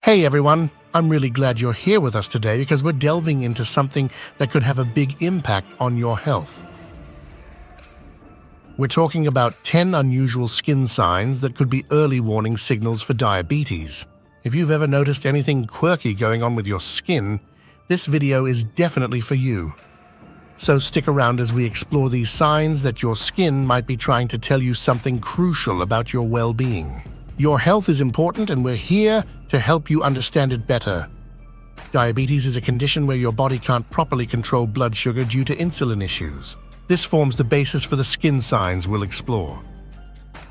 Hey everyone, I'm really glad you're here with us today because we're delving into something that could have a big impact on your health. We're talking about 10 unusual skin signs that could be early warning signals for diabetes. If you've ever noticed anything quirky going on with your skin, this video is definitely for you. So stick around as we explore these signs that your skin might be trying to tell you something crucial about your well-being. Your health is important and we're here to help you understand it better. Diabetes is a condition where your body can't properly control blood sugar due to insulin issues. This forms the basis for the skin signs we'll explore.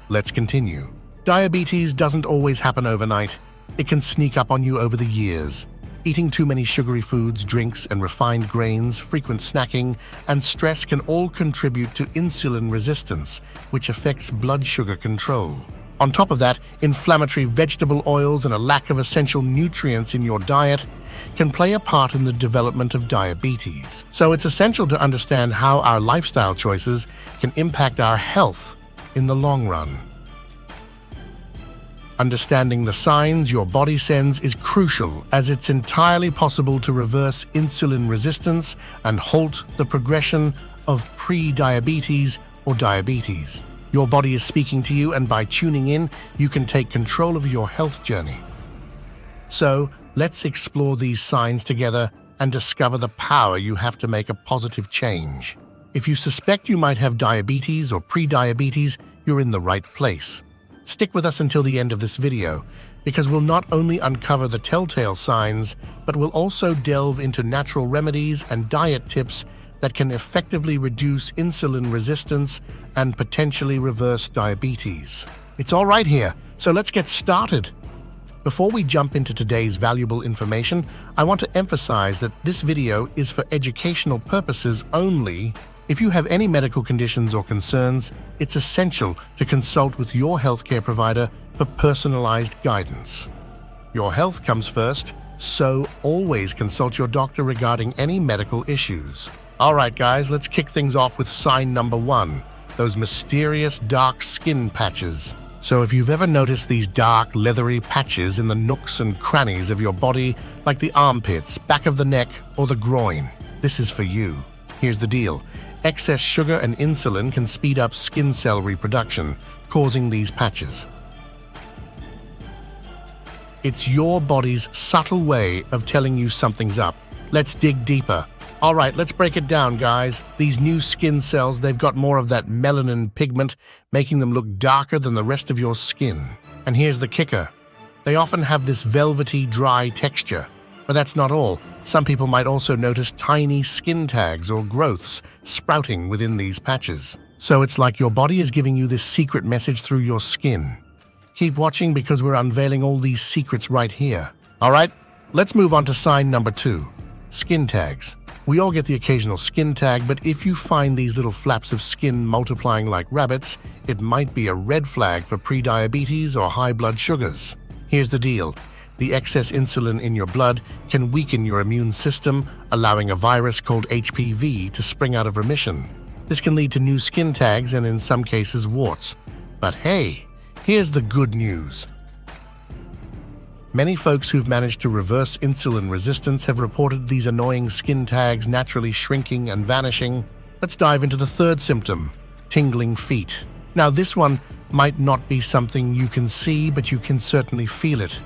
Let's continue. Diabetes doesn't always happen overnight. It can sneak up on you over the years. Eating too many sugary foods, drinks, and refined grains, frequent snacking, and stress can all contribute to insulin resistance, which affects blood sugar control. On top of that, inflammatory vegetable oils and a lack of essential nutrients in your diet can play a part in the development of diabetes. So it's essential to understand how our lifestyle choices can impact our health in the long run. Understanding the signs your body sends is crucial, as it's entirely possible to reverse insulin resistance and halt the progression of pre-diabetes or diabetes. Your body is speaking to you, and by tuning in, you can take control of your health journey. So, let's explore these signs together and discover the power you have to make a positive change. If you suspect you might have diabetes or pre-diabetes, you're in the right place. Stick with us until the end of this video, because we'll not only uncover the telltale signs, but we'll also delve into natural remedies and diet tips that can effectively reduce insulin resistance and potentially reverse diabetes. It's all right here, so let's get started. Before we jump into today's valuable information, I want to emphasize that this video is for educational purposes only. If you have any medical conditions or concerns, it's essential to consult with your healthcare provider for personalized guidance. Your health comes first, so always consult your doctor regarding any medical issues. All right, guys, let's kick things off with sign number 1, those mysterious dark skin patches. So if you've ever noticed these dark, leathery patches in the nooks and crannies of your body, like the armpits, back of the neck, or the groin, this is for you. Here's the deal. Excess sugar and insulin can speed up skin cell reproduction, causing these patches. It's your body's subtle way of telling you something's up. Let's dig deeper. All right, let's break it down, guys. These new skin cells, they've got more of that melanin pigment, making them look darker than the rest of your skin. And here's the kicker. They often have this velvety, dry texture. But that's not all. Some people might also notice tiny skin tags or growths sprouting within these patches. So it's like your body is giving you this secret message through your skin. Keep watching because we're unveiling all these secrets right here. All right, let's move on to sign number 2, skin tags. We all get the occasional skin tag, but if you find these little flaps of skin multiplying like rabbits, it might be a red flag for pre-diabetes or high blood sugars. Here's the deal. The excess insulin in your blood can weaken your immune system, allowing a virus called HPV to spring out of remission. This can lead to new skin tags and in some cases warts. But hey, here's the good news. Many folks who've managed to reverse insulin resistance have reported these annoying skin tags naturally shrinking and vanishing. Let's dive into the third symptom, tingling feet. Now this one might not be something you can see, but you can certainly feel it.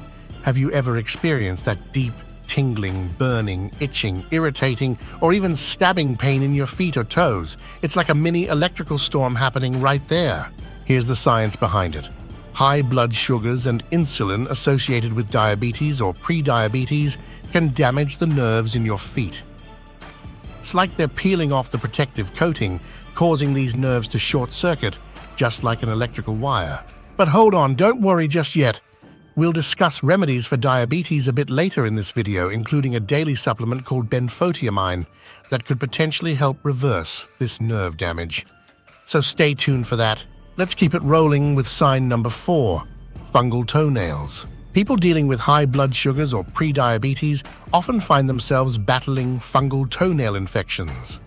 Have you ever experienced that deep, tingling, burning, itching, irritating, or even stabbing pain in your feet or toes? It's like a mini electrical storm happening right there. Here's the science behind it. High blood sugars and insulin associated with diabetes or pre-diabetes can damage the nerves in your feet. It's like they're peeling off the protective coating, causing these nerves to short-circuit, just like an electrical wire. But hold on, don't worry just yet. We'll discuss remedies for diabetes a bit later in this video, including a daily supplement called benfotiamine that could potentially help reverse this nerve damage. So stay tuned for that. Let's keep it rolling with sign number 4, fungal toenails. People dealing with high blood sugars or pre-diabetes often find themselves battling fungal toenail infections.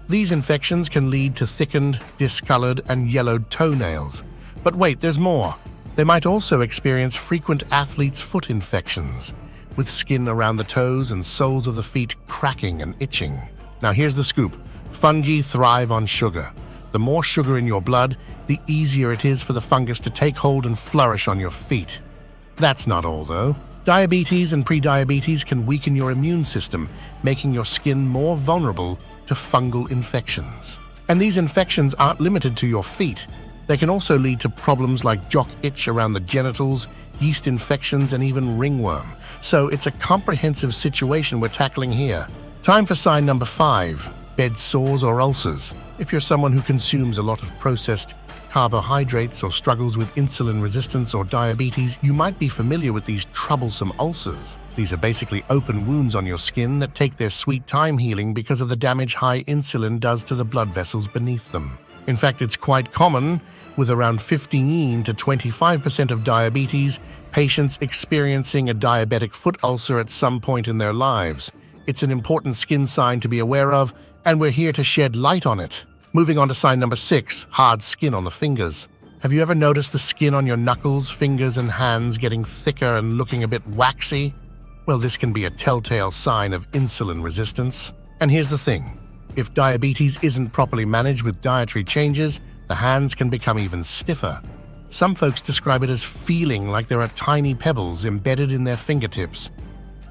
These infections can lead to thickened, discolored, and yellowed toenails. But wait, there's more. They might also experience frequent athlete's foot infections, with skin around the toes and soles of the feet cracking and itching. Now here's the scoop. Fungi thrive on sugar. The more sugar in your blood, the easier it is for the fungus to take hold and flourish on your feet. That's not all, though. Diabetes and prediabetes can weaken your immune system, making your skin more vulnerable to fungal infections. And these infections aren't limited to your feet. They can also lead to problems like jock itch around the genitals, yeast infections, and even ringworm. So it's a comprehensive situation we're tackling here. Time for sign number 5, bed sores or ulcers. If you're someone who consumes a lot of processed carbohydrates or struggles with insulin resistance or diabetes, you might be familiar with these troublesome ulcers. These are basically open wounds on your skin that take their sweet time healing because of the damage high insulin does to the blood vessels beneath them. In fact, it's quite common, with around 15 to 25% of diabetes patients experiencing a diabetic foot ulcer at some point in their lives. It's an important skin sign to be aware of, and we're here to shed light on it. Moving on to sign number 6, hard skin on the fingers. Have you ever noticed the skin on your knuckles, fingers, and hands getting thicker and looking a bit waxy? Well, this can be a telltale sign of insulin resistance. And here's the thing. If diabetes isn't properly managed with dietary changes, the hands can become even stiffer. Some folks describe it as feeling like there are tiny pebbles embedded in their fingertips.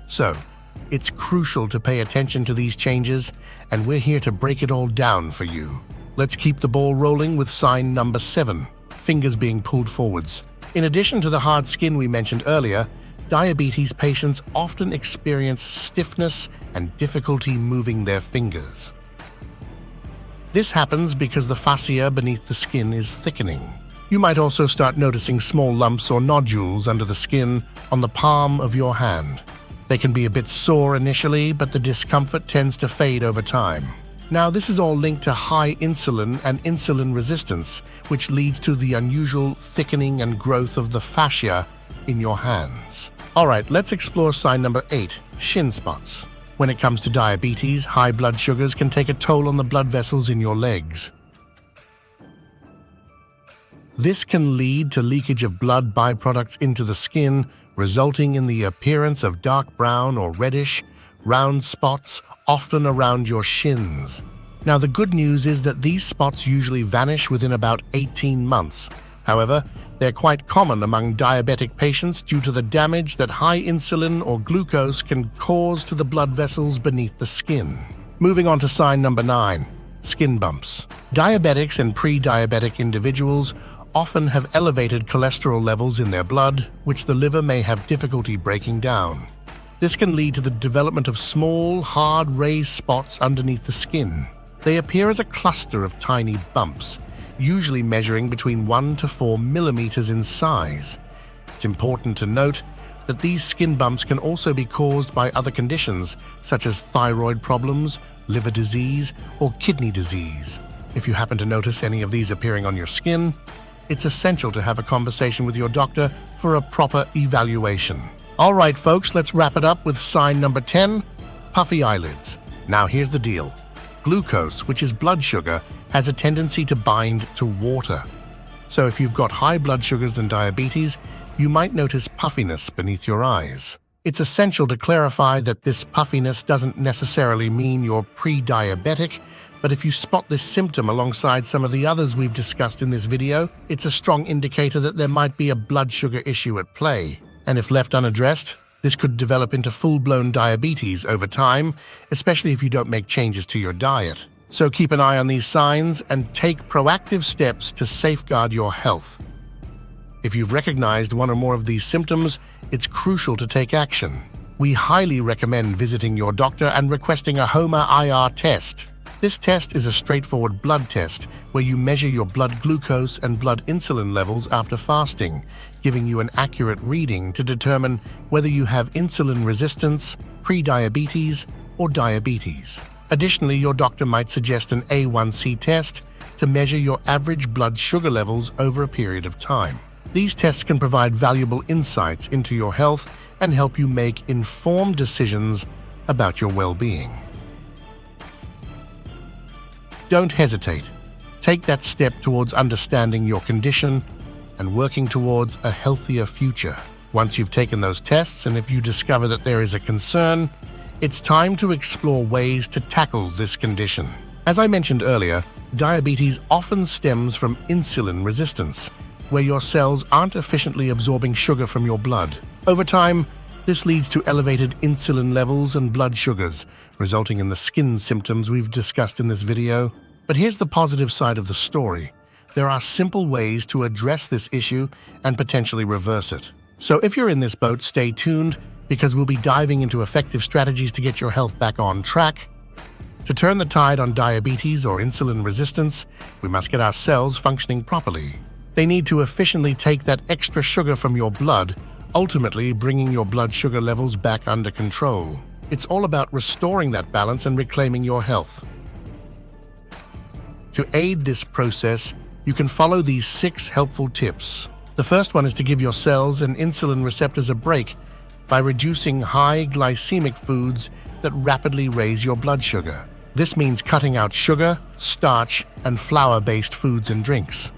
So, it's crucial to pay attention to these changes, and we're here to break it all down for you. Let's keep the ball rolling with sign number 7, fingers being pulled forwards. In addition to the hard skin we mentioned earlier, diabetes patients often experience stiffness and difficulty moving their fingers. This happens because the fascia beneath the skin is thickening. You might also start noticing small lumps or nodules under the skin on the palm of your hand. They can be a bit sore initially, but the discomfort tends to fade over time. Now, this is all linked to high insulin and insulin resistance, which leads to the unusual thickening and growth of the fascia in your hands. All right, let's explore sign number 8, shin spots. When it comes to diabetes, high blood sugars can take a toll on the blood vessels in your legs. This can lead to leakage of blood byproducts into the skin, resulting in the appearance of dark brown or reddish, round spots, often around your shins. Now, the good news is that these spots usually vanish within about 18 months. However, they're quite common among diabetic patients due to the damage that high insulin or glucose can cause to the blood vessels beneath the skin. Moving on to sign number 9, skin bumps. Diabetics and pre-diabetic individuals often have elevated cholesterol levels in their blood, which the liver may have difficulty breaking down. This can lead to the development of small, hard, raised spots underneath the skin. They appear as a cluster of tiny bumps, usually measuring between 1 to 4 millimeters in size. It's important to note that these skin bumps can also be caused by other conditions, such as thyroid problems, liver disease, or kidney disease. If you happen to notice any of these appearing on your skin, it's essential to have a conversation with your doctor for a proper evaluation. All right, folks, let's wrap it up with sign number 10, puffy eyelids. Now, here's the deal. Glucose, which is blood sugar, has a tendency to bind to water. So if you've got high blood sugars and diabetes, you might notice puffiness beneath your eyes. It's essential to clarify that this puffiness doesn't necessarily mean you're pre-diabetic, but if you spot this symptom alongside some of the others we've discussed in this video, it's a strong indicator that there might be a blood sugar issue at play. And if left unaddressed, this could develop into full-blown diabetes over time, especially if you don't make changes to your diet. So keep an eye on these signs and take proactive steps to safeguard your health. If you've recognized one or more of these symptoms, it's crucial to take action. We highly recommend visiting your doctor and requesting a HOMA-IR test. This test is a straightforward blood test where you measure your blood glucose and blood insulin levels after fasting, giving you an accurate reading to determine whether you have insulin resistance, prediabetes, or diabetes. Additionally, your doctor might suggest an A1C test to measure your average blood sugar levels over a period of time. These tests can provide valuable insights into your health and help you make informed decisions about your well-being. Don't hesitate. Take that step towards understanding your condition and working towards a healthier future. Once you've taken those tests and if you discover that there is a concern, it's time to explore ways to tackle this condition. As I mentioned earlier, diabetes often stems from insulin resistance, where your cells aren't efficiently absorbing sugar from your blood. Over time, this leads to elevated insulin levels and blood sugars, resulting in the skin symptoms we've discussed in this video. But here's the positive side of the story. There are simple ways to address this issue and potentially reverse it. So if you're in this boat, stay tuned, because we'll be diving into effective strategies to get your health back on track. To turn the tide on diabetes or insulin resistance, we must get our cells functioning properly. They need to efficiently take that extra sugar from your blood, ultimately bringing your blood sugar levels back under control. It's all about restoring that balance and reclaiming your health. To aid this process, you can follow these 6 helpful tips. The first one is to give your cells and insulin receptors a break by reducing high glycemic foods that rapidly raise your blood sugar. This means cutting out sugar, starch, and flour-based foods and drinks.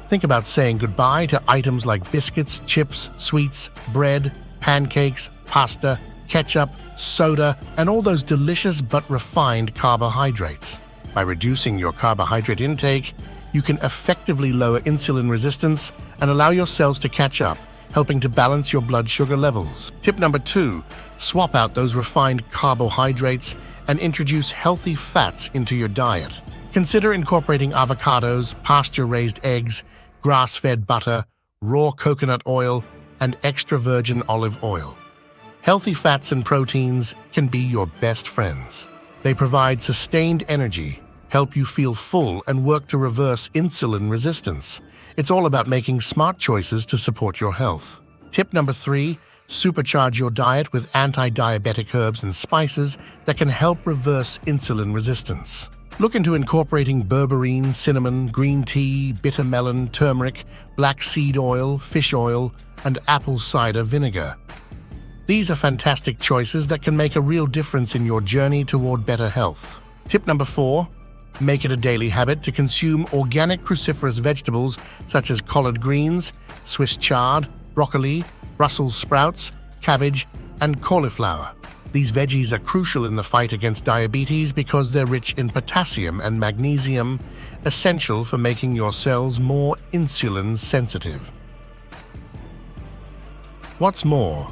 Think about saying goodbye to items like biscuits, chips, sweets, bread, pancakes, pasta, ketchup, soda, and all those delicious but refined carbohydrates. By reducing your carbohydrate intake, you can effectively lower insulin resistance and allow your cells to catch up, helping to balance your blood sugar levels. Tip number 2, swap out those refined carbohydrates and introduce healthy fats into your diet. Consider incorporating avocados, pasture-raised eggs, grass-fed butter, raw coconut oil, and extra virgin olive oil. Healthy fats and proteins can be your best friends. They provide sustained energy, help you feel full, and work to reverse insulin resistance. It's all about making smart choices to support your health. Tip number 3, supercharge your diet with anti-diabetic herbs and spices that can help reverse insulin resistance. Look into incorporating berberine, cinnamon, green tea, bitter melon, turmeric, black seed oil, fish oil, and apple cider vinegar. These are fantastic choices that can make a real difference in your journey toward better health. Tip number 4, make it a daily habit to consume organic cruciferous vegetables such as collard greens, Swiss chard, broccoli, Brussels sprouts, cabbage, and cauliflower. These veggies are crucial in the fight against diabetes because they're rich in potassium and magnesium, essential for making your cells more insulin sensitive. What's more,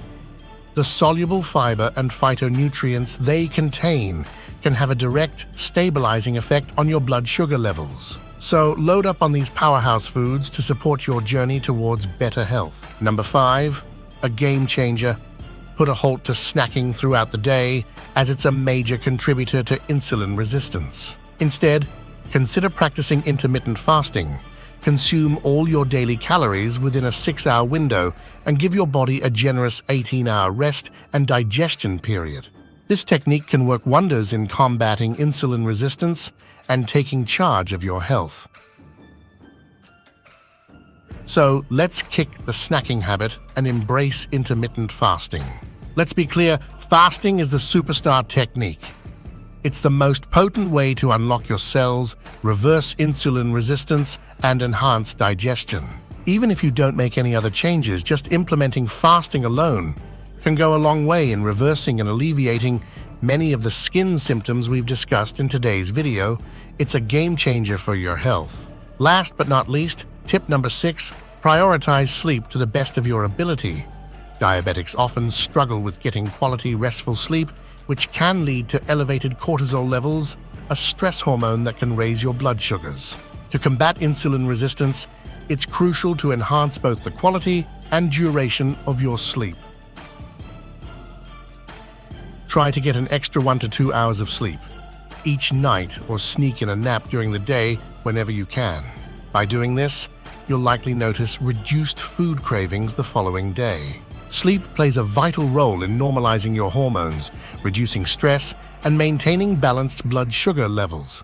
the soluble fiber and phytonutrients they contain can have a direct, stabilizing effect on your blood sugar levels. So load up on these powerhouse foods to support your journey towards better health. Number 5, a game changer. Put a halt to snacking throughout the day, as it's a major contributor to insulin resistance. Instead, consider practicing intermittent fasting. Consume all your daily calories within a 6-hour window and give your body a generous 18-hour rest and digestion period. This technique can work wonders in combating insulin resistance and taking charge of your health. So let's kick the snacking habit and embrace intermittent fasting. Let's be clear, fasting is the superstar technique. It's the most potent way to unlock your cells, reverse insulin resistance, and enhance digestion. Even if you don't make any other changes, just implementing fasting alone can go a long way in reversing and alleviating many of the skin symptoms we've discussed in today's video. It's a game changer for your health. Last but not least, tip number 6, prioritize sleep to the best of your ability. Diabetics often struggle with getting quality, restful sleep, which can lead to elevated cortisol levels, a stress hormone that can raise your blood sugars. To combat insulin resistance, it's crucial to enhance both the quality and duration of your sleep. Try to get an extra 1 to 2 hours of sleep each night, or sneak in a nap during the day whenever you can. By doing this, you'll likely notice reduced food cravings the following day. Sleep plays a vital role in normalizing your hormones, reducing stress, and maintaining balanced blood sugar levels.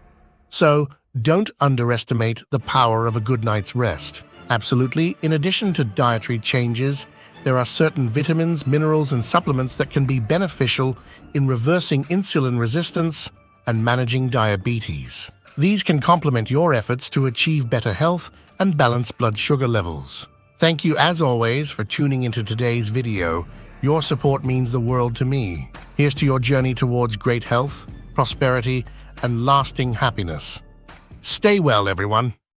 So, don't underestimate the power of a good night's rest. Absolutely, in addition to dietary changes, there are certain vitamins, minerals, and supplements that can be beneficial in reversing insulin resistance and managing diabetes. These can complement your efforts to achieve better health and balance blood sugar levels. Thank you as always for tuning into today's video. Your support means the world to me. Here's to your journey towards great health, prosperity, and lasting happiness. Stay well, everyone.